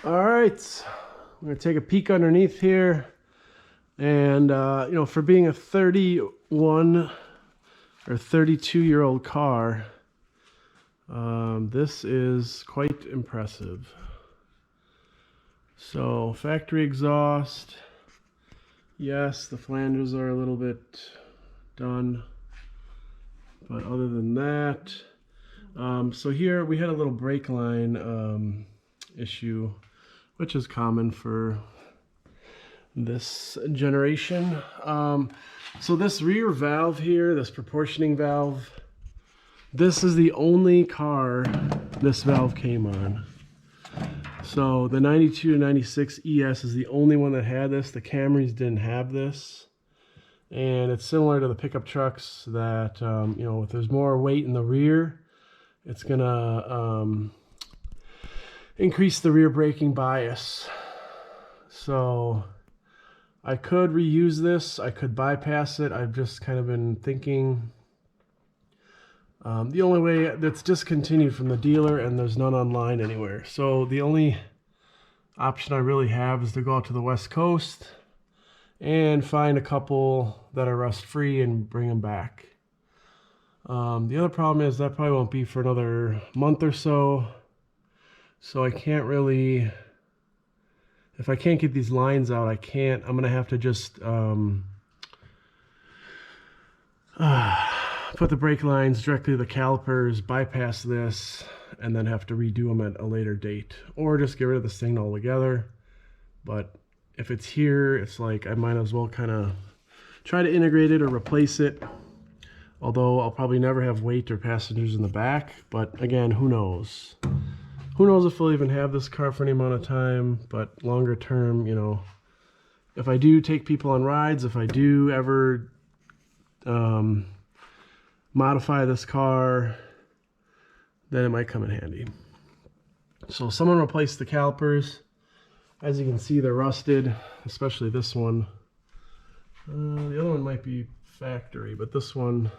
All right, I'm gonna take a peek underneath here, and you know, for being a 31 or 32-year-old car, this is quite impressive. So factory exhaust, yes, the flanges are a little bit done, but other than that, so here we had a little brake line issue, which is common for this generation. So this rear valve here, this proportioning valve, this is the only car this valve came on. So the 92 to 96 ES is the only one that had this. The Camrys didn't have this. And it's similar to the pickup trucks that, you know, if there's more weight in the rear, it's gonna increase the rear braking bias. So I could reuse this, I could bypass it. I've just kind of been thinking the only way that's discontinued from the dealer, and there's none online anywhere. So the only option I really have is to go out to the West Coast and find a couple that are rust free and bring them back. The other problem is that probably won't be for another month or so. So I can't really, if I can't get these lines out, I'm gonna have to just put the brake lines directly to the calipers, bypass this, and then have to redo them at a later date, or just get rid of this thing altogether. But if it's here, it's like I might as well kind of try to integrate it or replace it, although I'll probably never have weight or passengers in the back. But again, who knows? Who knows if I'll even have this car for any amount of time. But longer term, you know, if I do take people on rides, if I do ever modify this car, then it might come in handy. So someone replaced the calipers. As you can see, they're rusted, especially this one. The other one might be factory, but this one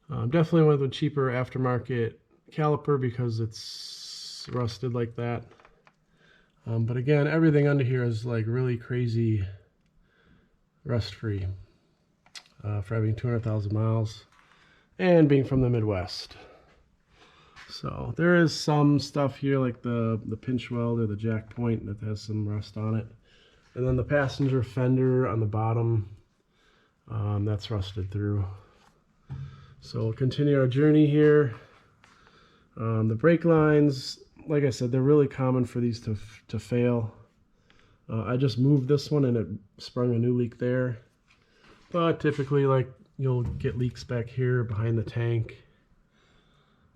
definitely went with a cheaper aftermarket caliper because it's rusted like that. But again, everything under here is like really crazy rust free for having 200,000 miles and being from the Midwest. So there is some stuff here like the pinch weld or the jack point that has some rust on it. And then the passenger fender on the bottom, that's rusted through. So we'll continue our journey here. The brake lines, like I said, they're really common for these to fail. I just moved this one and it sprung a new leak there. But typically, like, you'll get leaks back here behind the tank.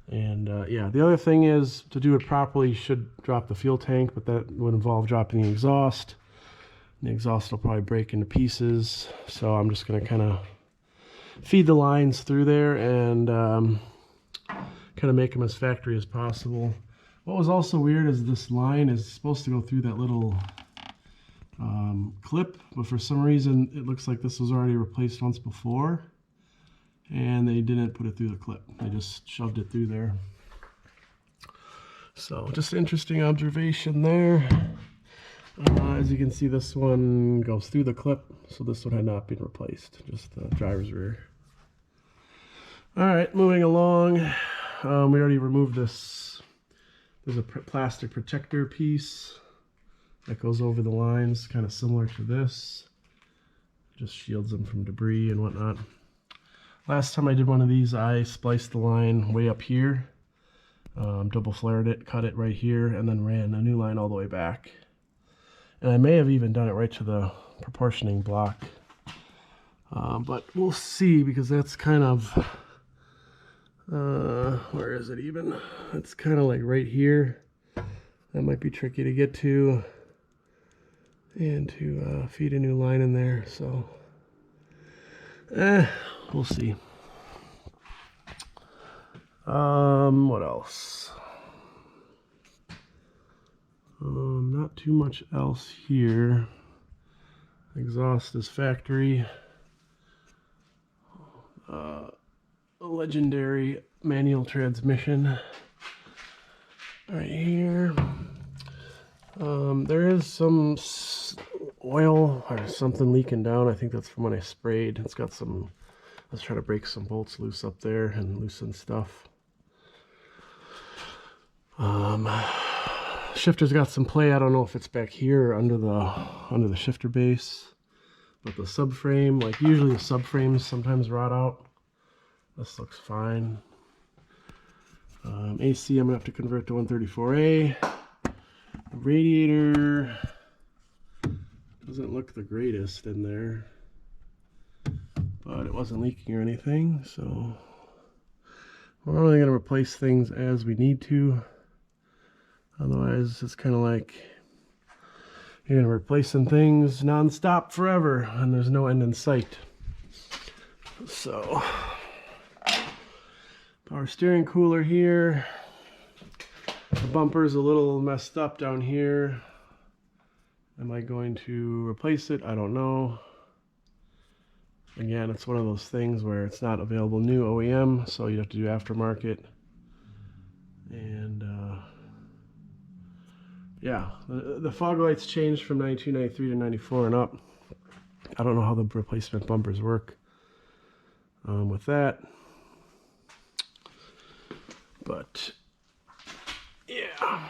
And yeah, the other thing is, to do it properly, you should drop the fuel tank, but that would involve dropping the exhaust. And the exhaust will probably break into pieces. So I'm just going to kind of feed the lines through there and kind of make them as factory as possible. What was also weird is this line is supposed to go through that little clip, but for some reason it looks like this was already replaced once before and they didn't put it through the clip. They just shoved it through there. So just interesting observation there. As you can see, this one goes through the clip, so this one had not been replaced, just the driver's rear. All right, moving along. We already removed this. There's a plastic protector piece that goes over the lines, kind of similar to this. Just shields them from debris and whatnot. Last time I did one of these, I spliced the line way up here, double flared it, cut it right here, and then ran a new line all the way back. And I may have even done it right to the proportioning block. But we'll see, because that's kind of, where is it even? It's kind of like right here. That might be tricky to get to and to feed a new line in there. So, we'll see. What else? Not too much else here. Exhaust is factory. A legendary manual transmission right here. There is some oil or something leaking down. I think that's from when I sprayed. It's got some, let's try to break some bolts loose up there and loosen stuff. Shifter's got some play. I don't know if it's back here or under the shifter base. But the subframe, like usually the subframes sometimes rot out. This looks fine. AC, I'm gonna have to convert to 134A. Radiator doesn't look the greatest in there, but it wasn't leaking or anything, so we're only going to replace things as we need to. Otherwise, it's kind of like you're going to replacing things non-stop forever, and there's no end in sight. So, power steering cooler here. The bumper's a little messed up down here. Am I going to replace it? I don't know. Again, it's one of those things where it's not available new OEM, so you have to do aftermarket. And yeah, the fog lights changed from 92, 93 to 94 and up. I don't know how the replacement bumpers work with that. But yeah,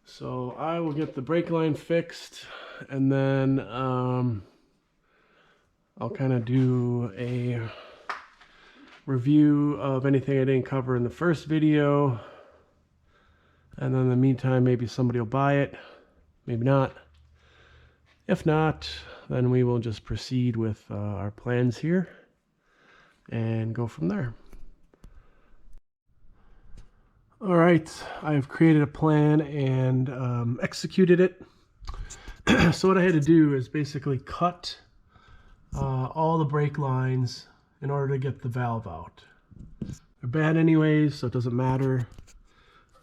so I will get the brake line fixed, and then I'll kind of do a review of anything I didn't cover in the first video, and then in the meantime maybe somebody will buy it, maybe not. If not, then we will just proceed with our plans here and go from there. All right, I've created a plan and executed it. So what I had to do is basically cut all the brake lines in order to get the valve out. They're bad anyways, so it doesn't matter.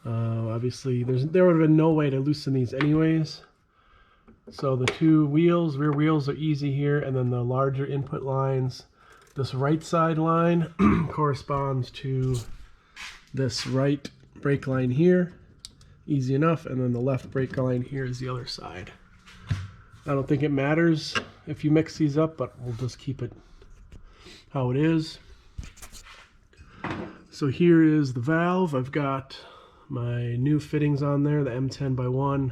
Obviously, there would have been no way to loosen these anyways. So the two wheels, rear wheels, are easy here, and then the larger input lines. This right side line corresponds to this right brake line here, easy enough, and then the left brake line here is the other side. I don't think it matters if you mix these up, but we'll just keep it how it is. So here is the valve. I've got my new fittings on there, the M10x1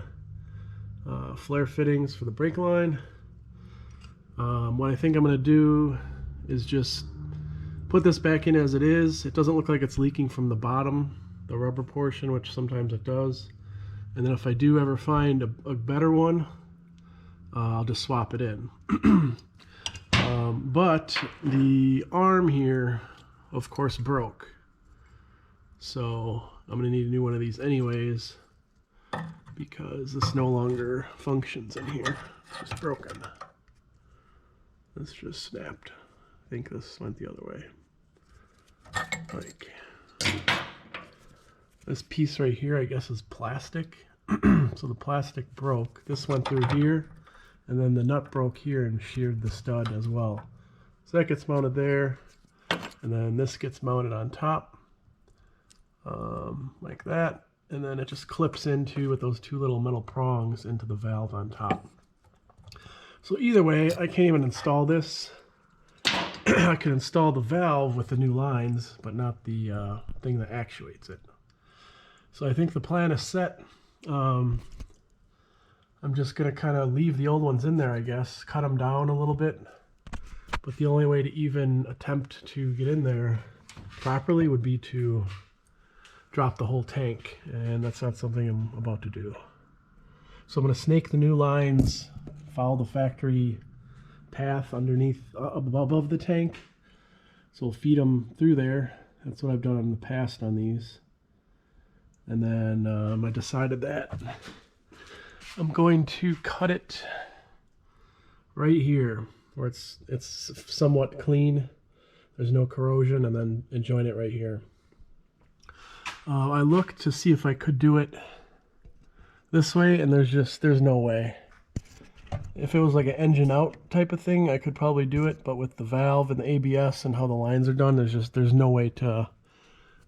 flare fittings for the brake line. What I think I'm going to do is just put this back in as it is. It doesn't look like it's leaking from the bottom, the rubber portion, which sometimes it does. And then if I do ever find a better one, I'll just swap it in. But the arm here, of course, broke. So I'm going to need a new one of these anyways, because this no longer functions in here. It's just broken. This just snapped. I think this went the other way. Like, this piece right here, I guess, is plastic. So the plastic broke. This went through here, and then the nut broke here and sheared the stud as well. So that gets mounted there, and then this gets mounted on top, like that, and then it just clips into, with those two little metal prongs, into the valve on top. So either way, I can't even install this. I can install the valve with the new lines, but not the thing that actuates it. So I think the plan is set. I'm just going to kind of leave the old ones in there, I guess, cut them down a little bit. But the only way to even attempt to get in there properly would be to drop the whole tank, and that's not something I'm about to do. So I'm going to snake the new lines, follow the factory path underneath, above the tank. So we'll feed them through there. That's what I've done in the past on these. And then I decided that I'm going to cut it right here where it's somewhat clean. There's no corrosion, and then join it right here. I looked to see if I could do it this way, and there's no way. If it was like an engine out type of thing, I could probably do it, but with the valve and the ABS and how the lines are done, there's no way to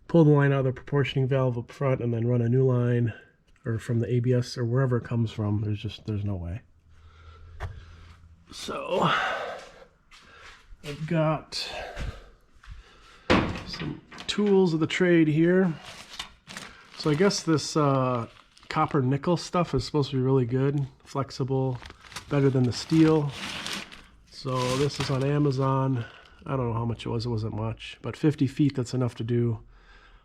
pull the line out of the proportioning valve up front and then run a new line or from the ABS or wherever it comes from. There's no way. So I've got some tools of the trade here. So I guess this copper nickel stuff is supposed to be really good, flexible, better than the steel. So this is on Amazon. I don't know how much it wasn't much, but 50 feet, that's enough to do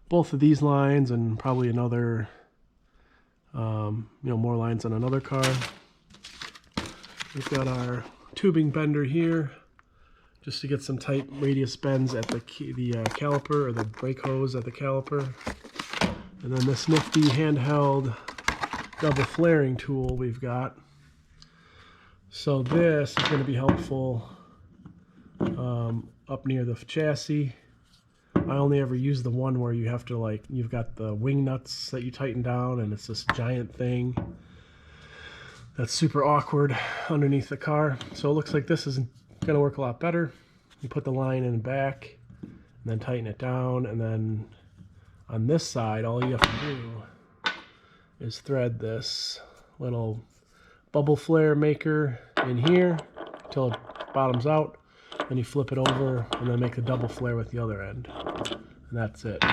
both of these lines and probably another, more lines on another car. We've got our tubing bender here, just to get some tight radius bends at the caliper, or the brake hose at the caliper. And then this nifty handheld double flaring tool we've got. So this is going to be helpful up near the chassis. I only ever use the one where you have to, you've got the wing nuts that you tighten down, and it's this giant thing that's super awkward underneath the car. So it looks like this is going to work a lot better. You put the line in the back and then tighten it down, and then on this side all you have to do is thread this little bubble flare maker in here until it bottoms out. Then you flip it over and then make a double flare with the other end. And that's it.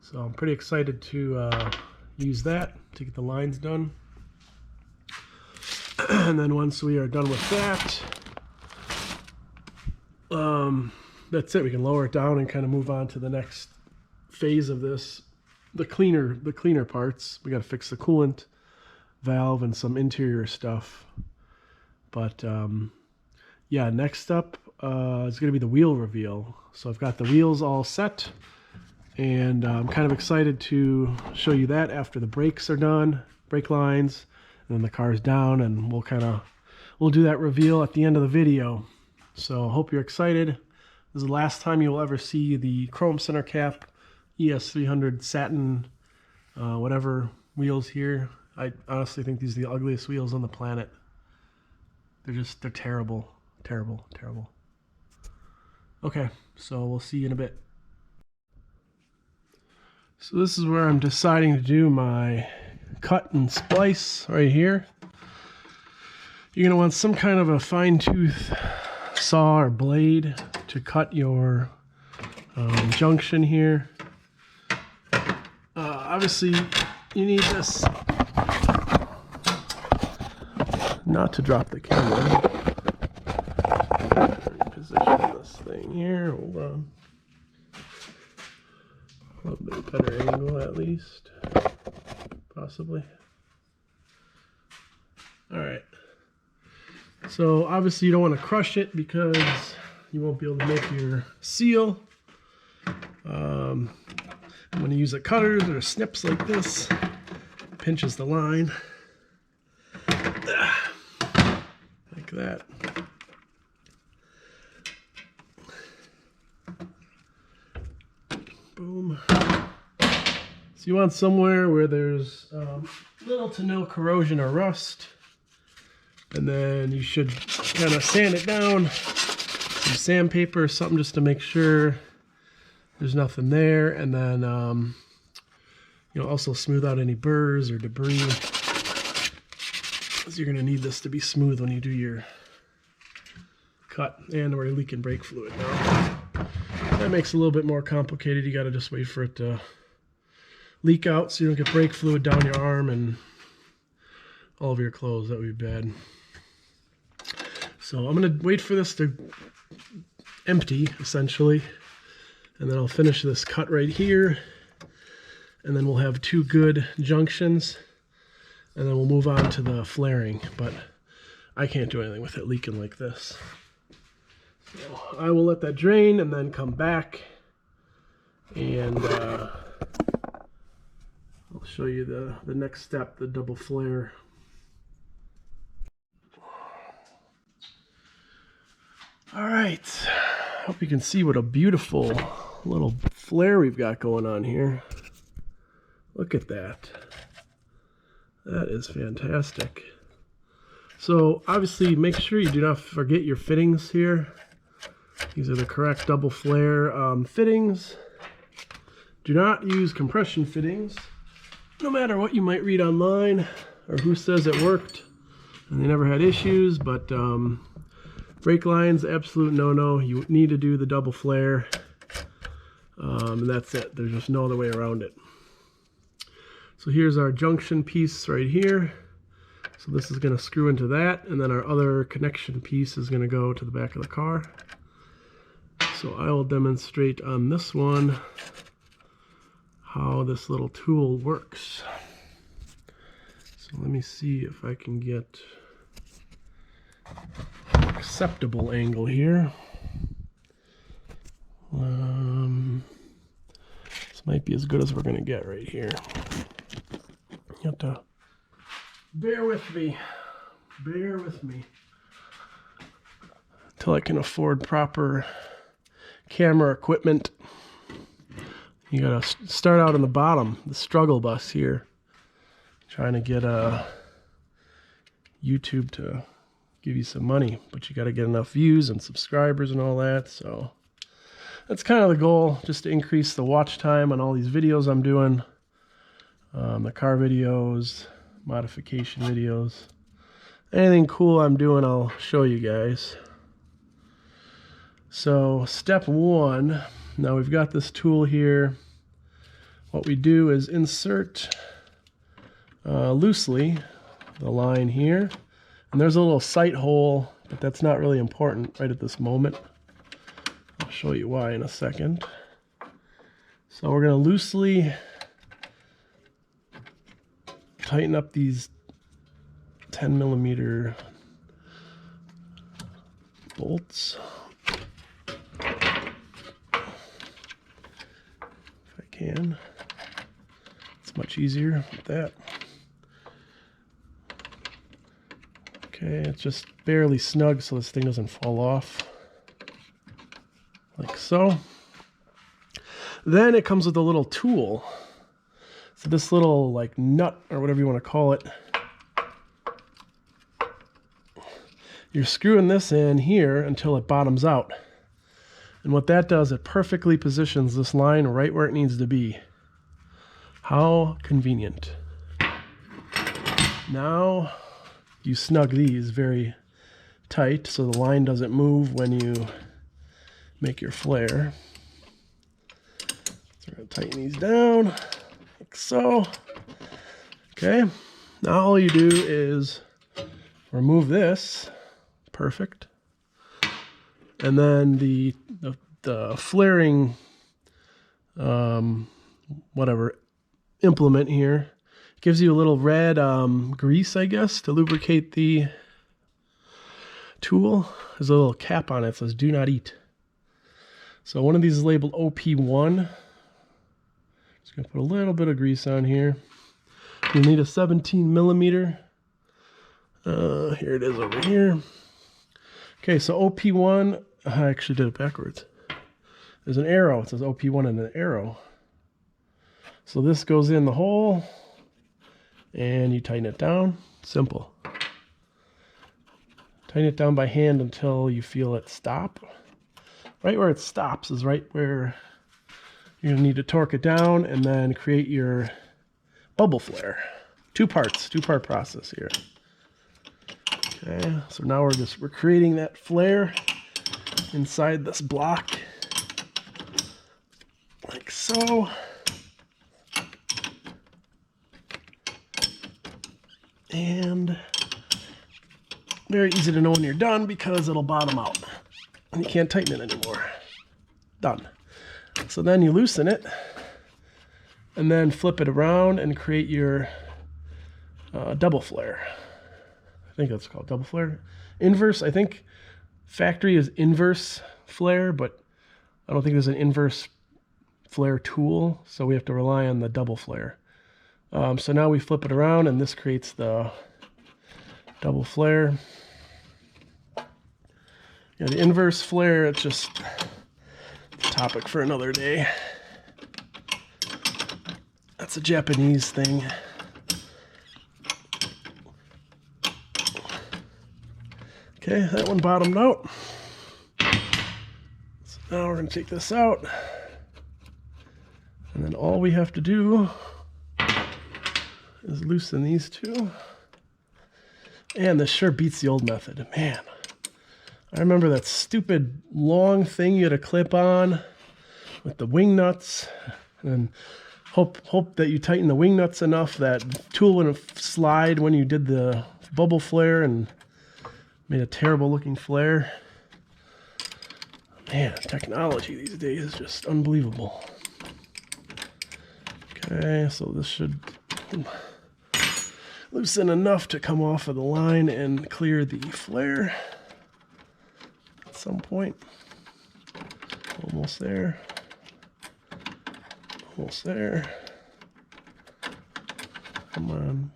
So I'm pretty excited to use that to get the lines done. And then once we are done with that, that's it. We can lower it down and kind of move on to the next phase of this. The cleaner parts. We got to fix the coolant valve and some interior stuff. But yeah, next up is going to be the wheel reveal. So I've got the wheels all set, and I'm kind of excited to show you that after the brakes are done, brake lines, and then the car's down, and we'll do that reveal at the end of the video. So I hope you're excited. This is the last time you'll ever see the chrome center cap ES300 satin whatever wheels here. I honestly think these are the ugliest wheels on the planet. They're terrible. Terrible. Okay, so we'll see you in a bit. So this is where I'm deciding to do my cut and splice right here. You're gonna want some kind of a fine tooth saw or blade to cut your junction here. Obviously you need this, not to drop the camera. Position this thing here. Hold on. A little bit better angle, at least. Possibly. Alright. So obviously you don't want to crush it because you won't be able to make your seal. When you use a cutter or snips like this, it pinches the line. Like that. Boom. So you want somewhere where there's little to no corrosion or rust, and then you should kind of sand it down, some sandpaper or something just to make sure there's nothing there, and then also smooth out any burrs or debris, because you're going to need this to be smooth when you do your cut. And we're leaking brake fluid now. That makes it a little bit more complicated. You got to just wait for it to leak out so you don't get brake fluid down your arm and all over your clothes. That would be bad. So I'm going to wait for this to empty, essentially, and then I'll finish this cut right here, and then we'll have two good junctions, and then we'll move on to the flaring. But I can't do anything with it leaking like this. So I will let that drain and then come back, and I'll show you the next step, the double flare. All right, hope you can see what a beautiful little flare we've got going on here. Look at that. That is fantastic. So obviously make sure you do not forget your fittings here. These are the correct double flare fittings. Do not use compression fittings. no matter what you might read online or who says it worked and they never had issues, but brake lines, absolute no-no. You need to do the double flare, and that's it. There's just no other way around it. So here's our junction piece right here. So this is going to screw into that, and then our other connection piece is going to go to the back of the car. So I will demonstrate on this one how this little tool works. So let me see if I can get an acceptable angle here. This might be as good as we're going to get right here. You have to bear with me until I can afford proper camera equipment. You gotta start out on the bottom, the struggle bus here, trying to get YouTube to give you some money, but you got to get enough views and subscribers and all that. So that's kind of the goal, just to increase the watch time on all these videos I'm doing, the car videos, modification videos, anything cool I'm doing, I'll show you guys. So step one, now we've got this tool here. What we do is insert loosely the line here, and there's a little sight hole, but that's not really important right at this moment. I'll show you why in a second. So we're going to loosely tighten up these 10mm bolts. If I can. It's much easier with that. Okay, it's just barely snug so this thing doesn't fall off. Like so. Then it comes with a little tool. So this little like nut or whatever you want to call it. You're screwing this in here until it bottoms out. And what that does, it perfectly positions this line right where it needs to be. How convenient. Now you snug these very tight so the line doesn't move when you make your flare. So we're going to tighten these down like so. Okay, now all you do is remove this. Perfect. And then the flaring whatever implement here gives you a little red grease, I guess, to lubricate the tool. There's a little cap on it that says do not eat. So one of these is labeled OP1. Just gonna put a little bit of grease on here. You'll need a 17mm. Here it is over here. Okay, so OP1, I actually did it backwards. There's an arrow, it says OP1 and an arrow. So this goes in the hole, and you tighten it down. Simple. Tighten it down by hand until you feel it stop. Right where it stops is right where you're going to need to torque it down and then create your bubble flare. Two-part process here. Okay, so now we're creating that flare inside this block, like so. And very easy to know when you're done because it'll bottom out and you can't tighten it anymore. Done. So then you loosen it and then flip it around and create your double flare. I think that's called double flare. Inverse, I think factory is inverse flare, but I don't think there's an inverse flare tool, so we have to rely on the double flare. So now we flip it around and this creates the double flare. Yeah, the inverse flare, it's just a topic for another day. That's a Japanese thing. Okay, that one bottomed out. So now we're going to take this out. And then all we have to do is loosen these two. And this sure beats the old method. Man, I remember that stupid long thing you had to clip on with the wing nuts, and hope that you tighten the wing nuts enough that tool wouldn't slide when you did the bubble flare and made a terrible looking flare. Man, technology these days is just unbelievable. Okay, so this should loosen enough to come off of the line and clear the flare at some point. Almost there. Almost there. Come on.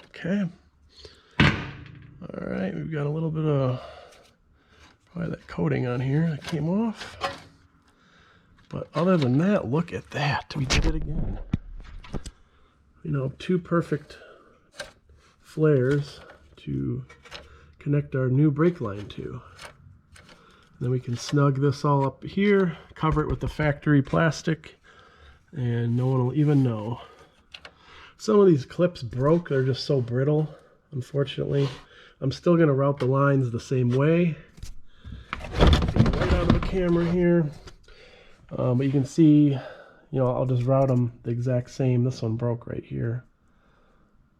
Okay. All right, we've got a little bit of probably that coating on here that came off. But other than that, look at that. We did it again. You know, 2 perfect flares to connect our new brake line to. Then we can snug this all up here, cover it with the factory plastic, and no one will even know. Some of these clips broke. They're just so brittle, unfortunately. I'm still going to route the lines the same way. Right out of the camera here. But you can see, you know, I'll just route them the exact same. This one broke right here.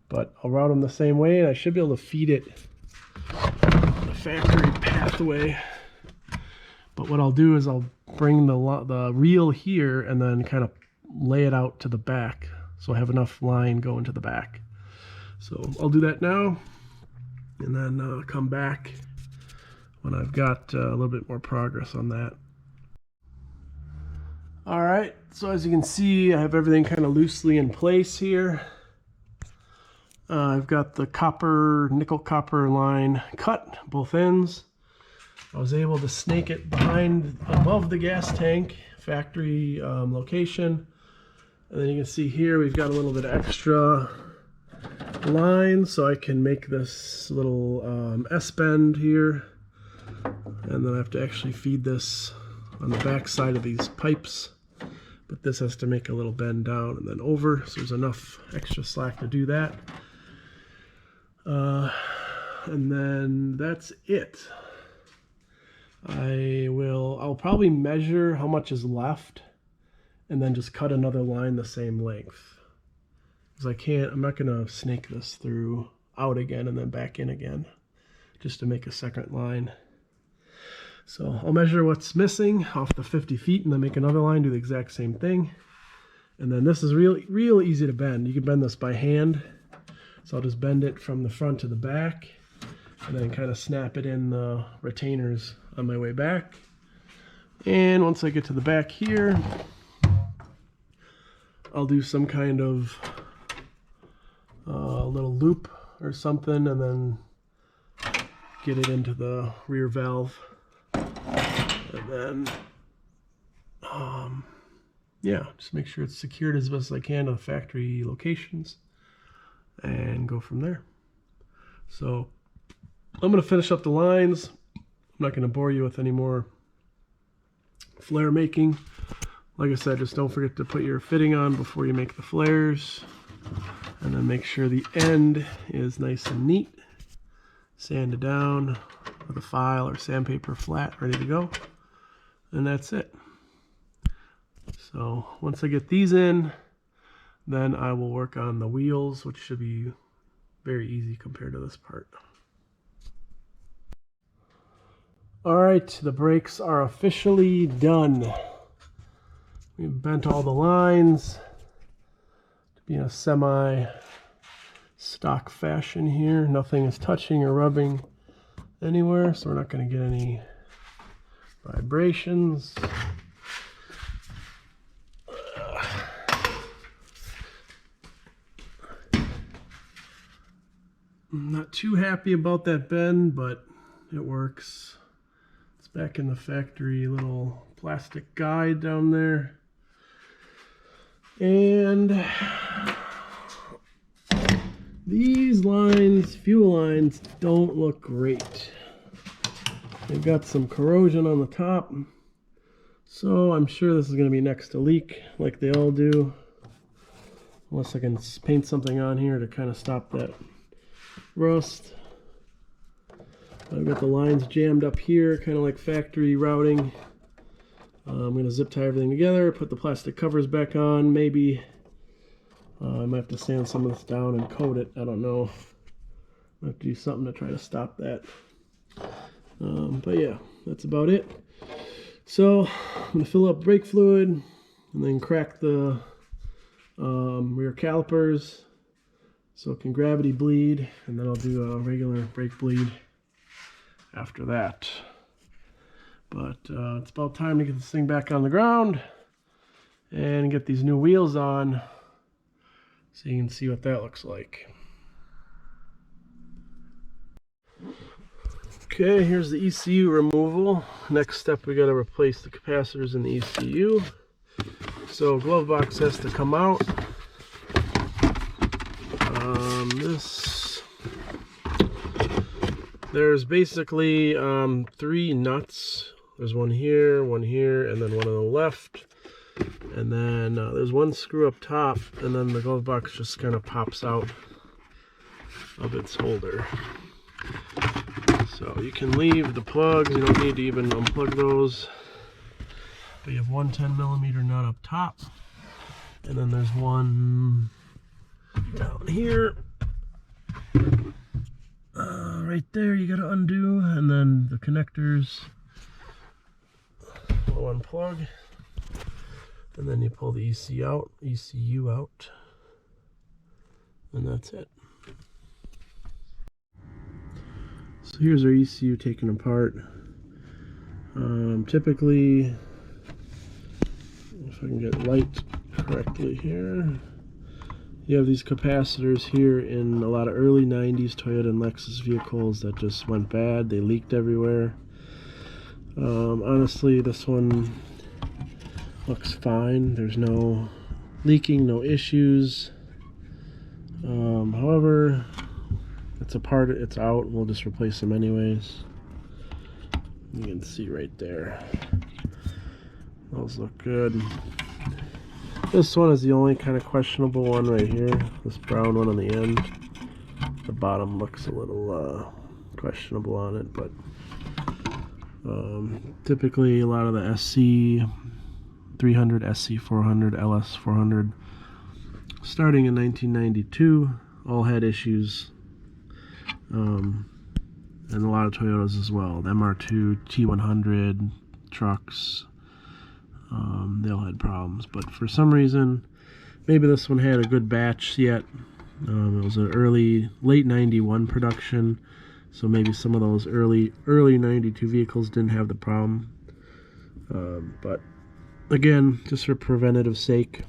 But I'll route them the same way, and I should be able to feed it the factory pathway. But what I'll do is I'll bring the reel here and then kind of lay it out to the back, so I have enough line going to the back. So I'll do that now, and then come back when I've got a little bit more progress on that. All right, so as you can see, I have everything kind of loosely in place here. I've got the nickel copper line cut, both ends. I was able to snake it above the gas tank, factory location. And then you can see here we've got a little bit of extra line, so I can make this little S-bend here. And then I have to actually feed this on the back side of these pipes, but this has to make a little bend down and then over, so there's enough extra slack to do that. And then that's it. I'll probably measure how much is left and then just cut another line the same length, because I'm not gonna snake this through out again and then back in again just to make a second line. So I'll measure what's missing off the 50 feet and then make another line, do the exact same thing. And then this is real easy to bend. You can bend this by hand. So I'll just bend it from the front to the back and then kind of snap it in the retainers on my way back. And once I get to the back here, I'll do some kind of little loop or something and then get it into the rear valve. And then, yeah, just make sure it's secured as best as I can to the factory locations and go from there. So I'm going to finish up the lines. I'm not going to bore you with any more flare making. Like I said, just don't forget to put your fitting on before you make the flares. And then make sure the end is nice and neat. Sand it down with a file or sandpaper flat, ready to go. And that's it. So once I get these in, then I will work on the wheels, which should be very easy compared to this part. All right, the brakes are officially done. We've bent all the lines to be in a semi-stock fashion here. Nothing is touching or rubbing anywhere, so we're not going to get any vibrations. I'm not too happy about that bend, but it works. It's back in the factory little plastic guide down there. And these lines, fuel lines, don't look great. They've got some corrosion on the top, So I'm sure this is going to be next to leak like they all do. Unless I can paint something on here to kind of stop that rust. I've got the lines jammed up here, kind of like factory routing. I'm going to zip tie everything together, put the plastic covers back on. Maybe I might have to sand some of this down and coat it. I don't know. I have to do something to try to stop that. But yeah, that's about it. So I'm going to fill up brake fluid and then crack the rear calipers so it can gravity bleed, and then I'll do a regular brake bleed after that. But it's about time to get this thing back on the ground and get these new wheels on so you can see what that looks like. Okay, here's the ECU removal. Next step, we got to replace the capacitors in the ECU. So glove box has to come out. There's basically 3 nuts. There's one here, and then one on the left. And then there's one screw up top, and then the glove box just kind of pops out of its holder. So you can leave the plugs, you don't need to even unplug those. But you have one 10mm nut up top, and then there's one down here. Right there you gotta undo, and then the connectors will unplug, and then you pull the ECU out, and that's it. So here's our ECU taken apart. Typically, if I can get light correctly here, you have these capacitors here in a lot of early 90s Toyota and Lexus vehicles that just went bad. They leaked everywhere. Honestly, this one looks fine. There's no leaking, no issues. However, it's out. We'll just replace them anyways. You can see right there. Those look good. This one is the only kind of questionable one right here. This brown one on the end. The bottom looks a little questionable on it, but typically a lot of the SC300, SC400, LS400, starting in 1992, all had issues. And a lot of Toyotas as well. The MR2, T100 trucks. They all had problems, but for some reason, maybe this one had a good batch yet. It was an late 91 production, so maybe some of those early 92 vehicles didn't have the problem. But again, just for preventative sake.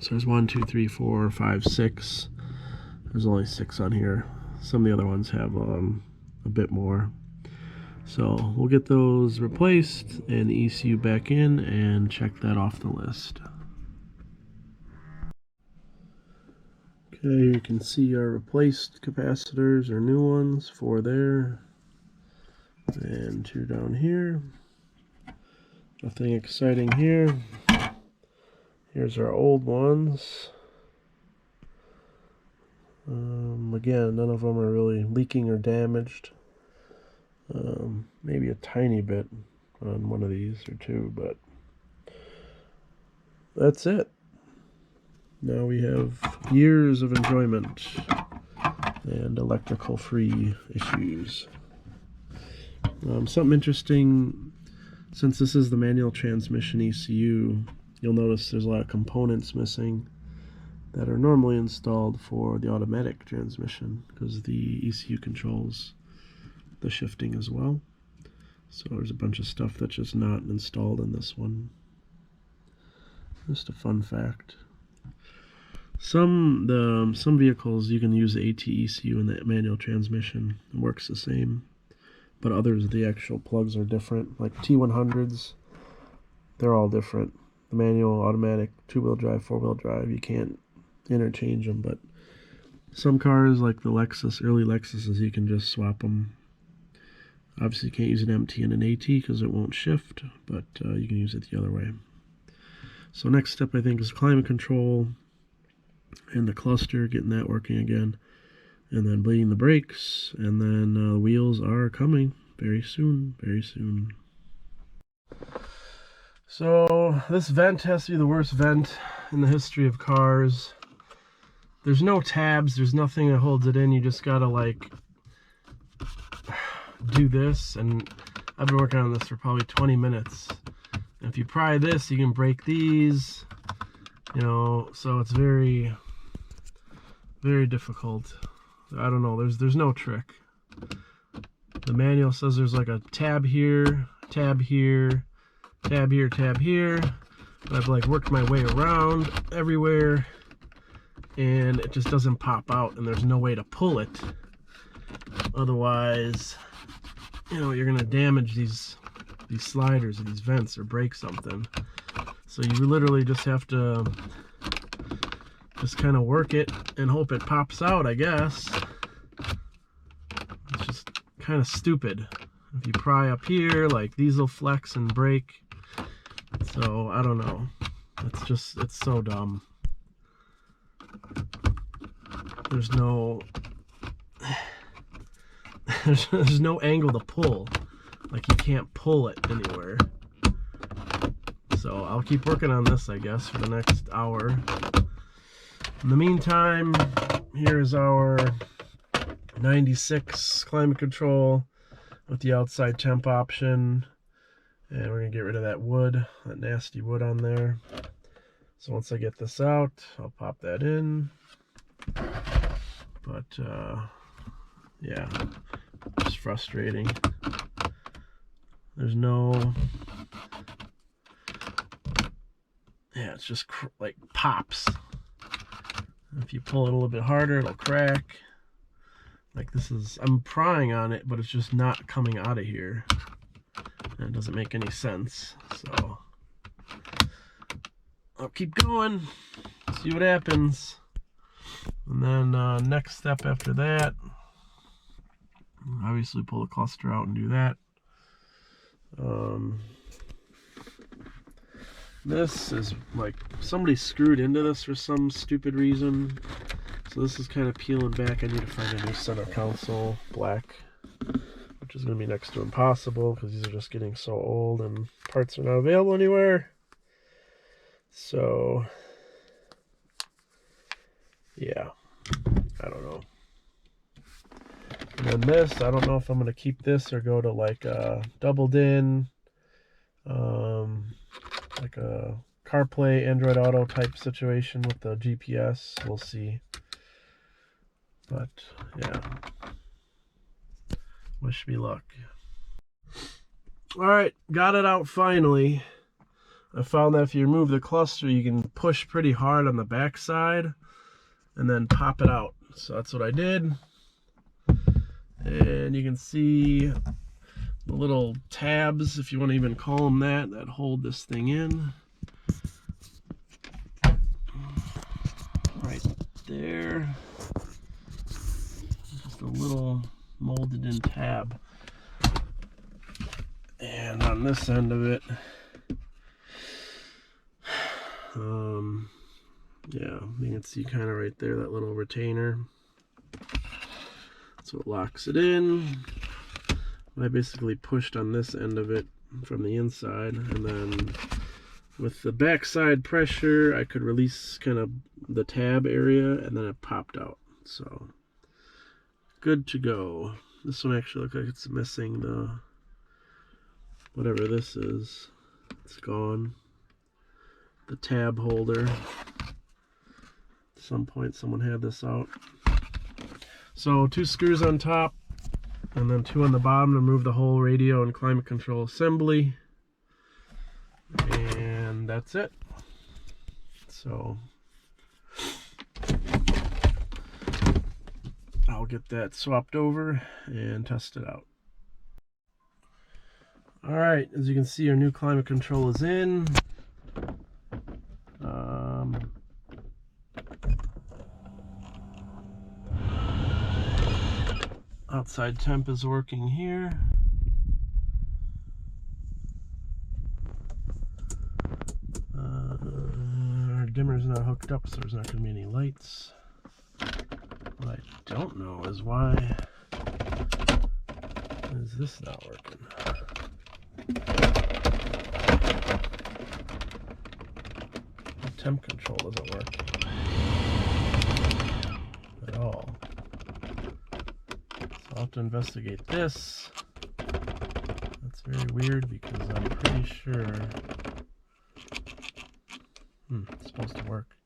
So there's 1, 2, 3, 4, 5, 6. There's only 6 on here. Some of the other ones have a bit more. So we'll get those replaced and the ECU back in and check that off the list. Okay, you can see our replaced capacitors or new ones, 4 there and 2 down here. Nothing exciting here. Here's our old ones. Again, none of them are really leaking or damaged. Maybe a tiny bit on one of these or 2, but that's it. Now we have years of enjoyment and electrical free issues. Something interesting, since this is the manual transmission ECU, you'll notice there's a lot of components missing that are normally installed for the automatic transmission, because the ECU controls the shifting as well. So there's a bunch of stuff that's just not installed in this one. Just a fun fact. Some vehicles you can use the AT ECU in the manual transmission. It works the same. But others, the actual plugs are different. Like T100s, they're all different. The manual, automatic, 2-wheel drive, 4-wheel drive, you can't interchange them. But some cars, like the Lexus, early Lexuses, you can just swap them. Obviously, you can't use an MT and an AT because it won't shift, but you can use it the other way. So next step, I think, is climate control and the cluster, getting that working again, and then bleeding the brakes, and then the wheels are coming very soon, very soon. So this vent has to be the worst vent in the history of cars. There's no tabs, there's nothing that holds it in. You just gotta like do this, and I've been working on this for probably 20 minutes. And if you pry this, you can break these, you know, so it's very, very difficult. I don't know, there's no trick. The manual says there's like a tab here, tab here, tab here, tab here. But I've like worked my way around everywhere, and it just doesn't pop out, and there's no way to pull it. Otherwise, you know, you're gonna damage these sliders or these vents or break something. So you literally just have to just kind of work it and hope it pops out, I guess. It's just kind of stupid. If you pry up here, like these will flex and break. So I don't know. It's so dumb. There's no there's no angle to pull. Like you can't pull it anywhere. So I'll keep working on this, I guess, for the next hour. In the meantime, here's our 96 climate control with the outside temp option. And we're gonna get rid of that wood, that nasty wood on there. So once I get this out, I'll pop that in. But yeah, it's frustrating. There's no, yeah, it's just like pops. If you pull it a little bit harder, it'll crack. Like this is, I'm prying on it, but it's just not coming out of here. And it doesn't make any sense. So I'll keep going, see what happens. And then next step after that, obviously pull the cluster out and do that. This is like somebody screwed into this for some stupid reason. So this is kind of peeling back. I need to find a new center console, black, which is going to be next to impossible because these are just getting so old and parts are not available anywhere. So yeah, I don't know. And then this, I don't know if I'm going to keep this or go to like a doubled in, like a CarPlay, Android Auto type situation with the GPS. We'll see. But yeah, wish me luck. All right, got it out finally. I found that if you remove the cluster, you can push pretty hard on the back side and then pop it out. So that's what I did. And you can see the little tabs, if you want to even call them that hold this thing in. Right there. Just a little molded in tab. And on this end of it, yeah, you can see kind of right there, that little retainer. So it locks it in. I basically pushed on this end of it from the inside, and then with the backside pressure, I could release kind of the tab area, and then it popped out. So good to go. This one actually looks like it's missing the, whatever this is. It's gone. The tab holder. At some point someone had this out. So 2 screws on top and then 2 on the bottom to remove the whole radio and climate control assembly. And that's it. So I'll get that swapped over and test it out. All right, as you can see, our new climate control is in. Outside temp is working here. dimmer's not hooked up, so there's not going to be any lights. What I don't know is why is this not working? The temp control doesn't work at all. So I'll have to investigate this. That's very weird because I'm pretty sure it's supposed to work.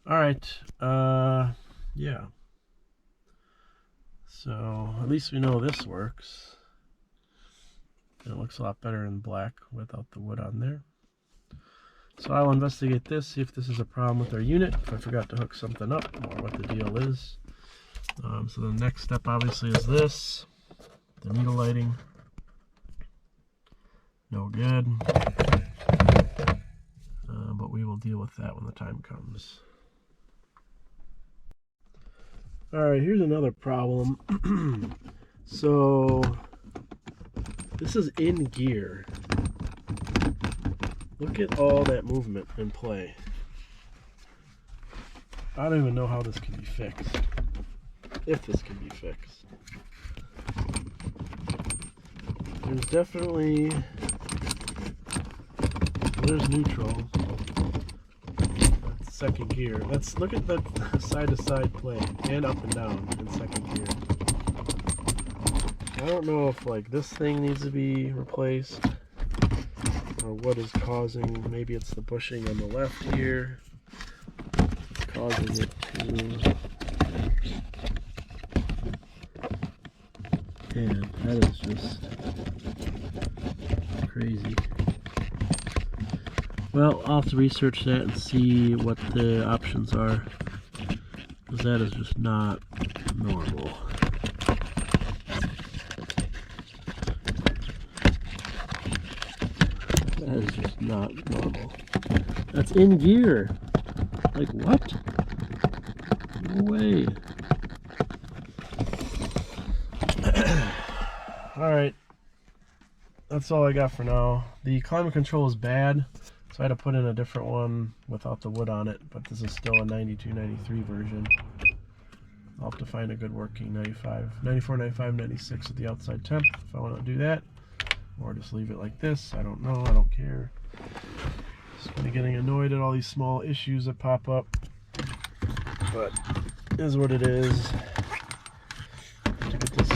Alright, yeah. So at least we know this works. And it looks a lot better in black without the wood on there. So I'll investigate this, see if this is a problem with our unit, if I forgot to hook something up, or what the deal is. So the next step obviously is this, the needle lighting. No good. But we will deal with that when the time comes. Alright, here's another problem. So this is in gear. Look at all that movement in play. I don't even know how this can be fixed. If this can be fixed. There's definitely... There's neutral. That's second gear. Let's look at the side-to-side play and up and down in second gear. I don't know if like this thing needs to be replaced or what is causing. Maybe it's the bushing on the left here. It's causing it to. Yeah, that is just crazy. Well, I'll have to research that and see what the options are, because that is just not normal. That is just not normal. That's in gear. Like what? No way. Alright. That's all I got for now. The climate control is bad. So I had to put in a different one without the wood on it, but this is still a 92, 93 version. I'll have to find a good working 94, 95, 96 at the outside temp if I want to do that. Or just leave it like this. I don't know. I don't care. Just kind of getting annoyed at all these small issues that pop up. But it is what it is. To get this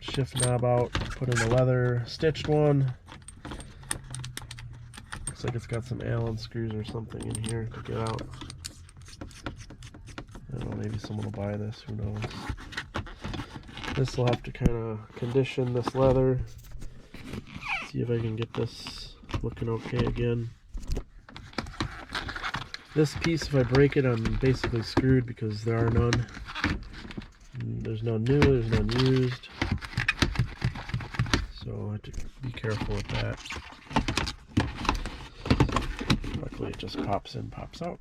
shift knob out, put in the leather stitched one. Looks like it's got some Allen screws or something in here to get out. I don't know, maybe someone will buy this, who knows. This will have to kind of condition this leather. See if I can get this looking okay again. This piece, if I break it, I'm basically screwed because there are none. There's none new, there's none used. So I have to be careful with that. Luckily it just pops in, pops out.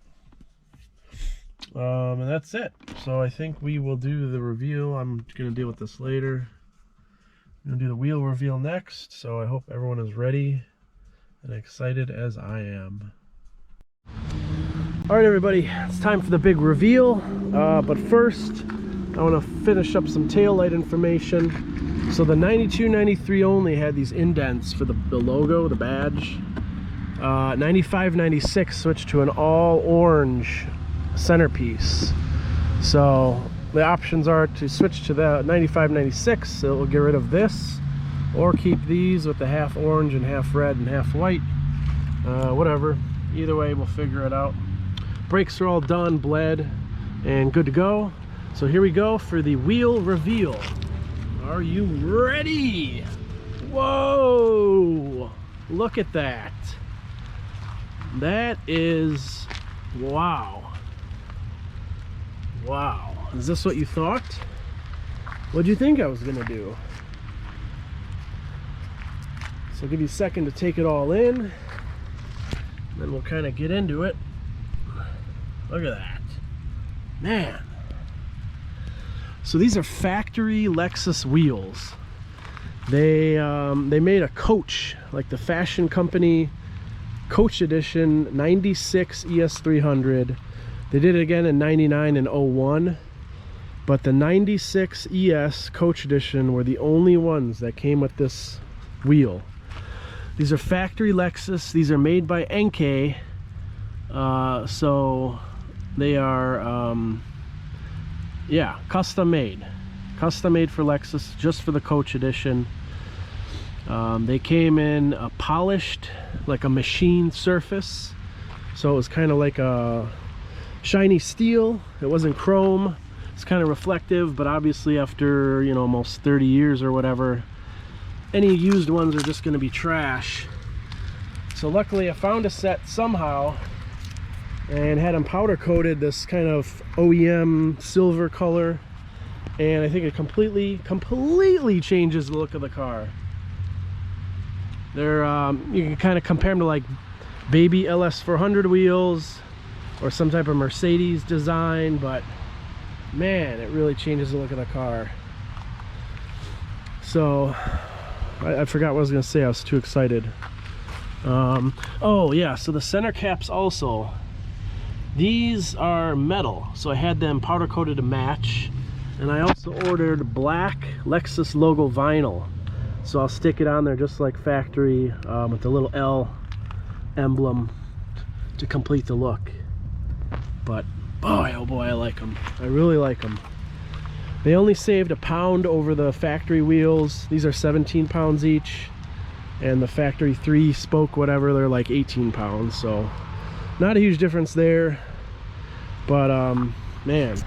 And that's it. So I think we will do the reveal. I'm going to deal with this later. I'm going to do the wheel reveal next. So I hope everyone is ready and excited as I am. Alright everybody, it's time for the big reveal. But first, I want to finish up some taillight information. So the 92, 93 only had these indents for the logo, the badge. 95, 96 switched to an all orange centerpiece. So the options are to switch to the 95, 96, so it will get rid of this, or keep these with the half orange and half red and half white. Whatever, either way we'll figure it out. Brakes are all done, bled, and good to go. So here we go for the wheel reveal. Are you ready? Whoa, look at that. That is, wow. Wow, is this what you thought? What'd you think I was gonna do? So I'll give you a second to take it all in, then we'll kind of get into it. Look at that, man. So these are factory Lexus wheels. They made a coach, like the fashion company Coach Edition 96 ES300. They did it again in 99 and 01, but the 96 ES Coach Edition were the only ones that came with this wheel. These are factory Lexus. These are made by NK, so they are yeah, custom made for Lexus, just for the Coach Edition. They came in a polished, like a machined surface, so it was kind of like a shiny steel. It wasn't chrome. It's kind of reflective, but obviously after, you know, almost 30 years or whatever, any used ones are just going to be trash. So luckily I found a set somehow and had them powder coated this kind of OEM silver color, and I think it completely changes the look of the car. They're you can kind of compare them to like baby LS400 wheels or some type of Mercedes design, but man, it really changes the look of the car. So I forgot what I was gonna say. I was too excited. Oh yeah, so the center caps also, these are metal, so I had them powder coated to match, and I also ordered black Lexus logo vinyl, so I'll stick it on there just like factory, with the little L emblem to complete the look. But boy, oh boy, I like them. I really like them. They only saved a pound over the factory wheels. These are 17 pounds each, and the factory 3-spoke whatever, they're like 18 pounds, so not a huge difference there. But man,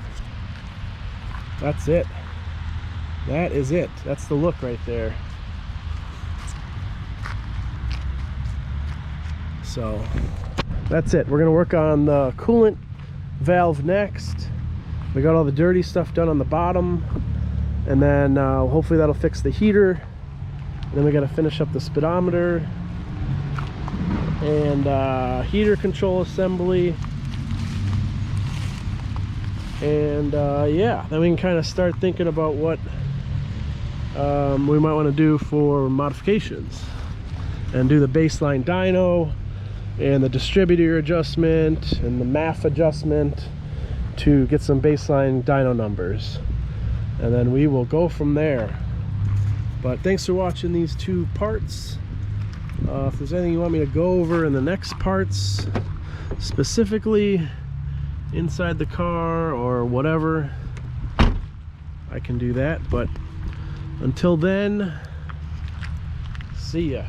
that's it. That is it. That's the look right there. So that's it. We're gonna work on the coolant valve next. We got all the dirty stuff done on the bottom, and then hopefully that'll fix the heater. And then we got to finish up the speedometer and heater control assembly, and yeah, then we can kind of start thinking about what we might want to do for modifications, and do the baseline dyno and the distributor adjustment and the MAF adjustment to get some baseline dyno numbers, and then we will go from there. But thanks for watching these two parts. If there's anything you want me to go over in the next parts, specifically inside the car or whatever, I can do that. But until then, see ya.